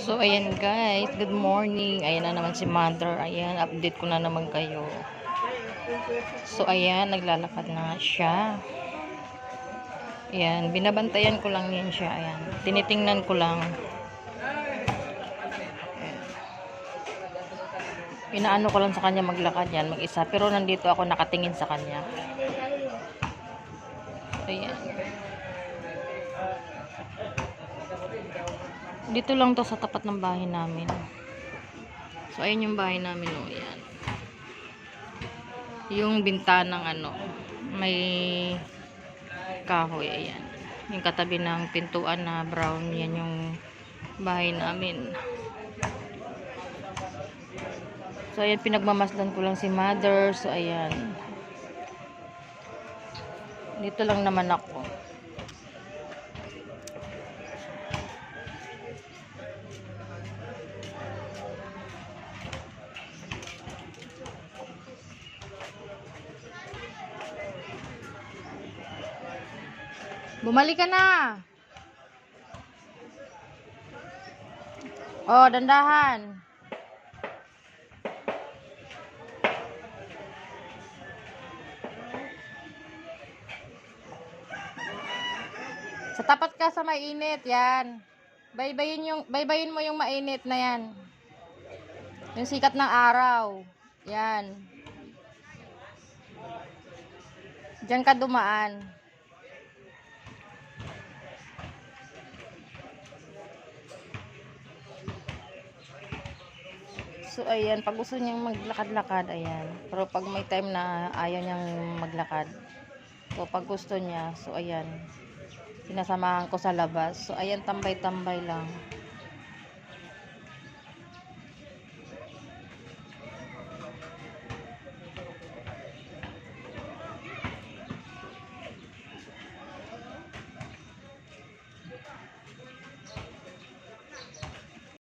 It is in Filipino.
So, ayan guys. Good morning. Ayan na naman si mother. Ayan, update ko na naman kayo. So, ayan, naglalakad na nga siya. Ayan, binabantayan ko lang yan siya. Ayan, tinitingnan ko lang. Ayan. Inaano ko lang sa kanya maglakad yan, mag-isa. Pero nandito ako nakatingin sa kanya. Ayan. Dito lang to sa tapat ng bahay namin. So, ayun yung bahay namin. O, ayan. Yung bintanang may kahoy. Ayan. Yung katabi ng pintuan na brown. Yan yung bahay namin. So, ayan. Pinagmamasdan ko lang si mother. So, ayan. Dito lang naman ako. Bumalik ka na. Oh, dandahan. Sa tapat ka sa mainit, yan. Baybayin mo yung mainit na yan. Yung sikat ng araw. Yan. Diyan ka dumaan. So, ayan. Pag gusto niyang maglakad-lakad, ayan. Pero pag may time na ayaw niyang maglakad. So, pag gusto niya, so, ayan. Sinasamahan ko sa labas. So, ayan, tambay-tambay lang.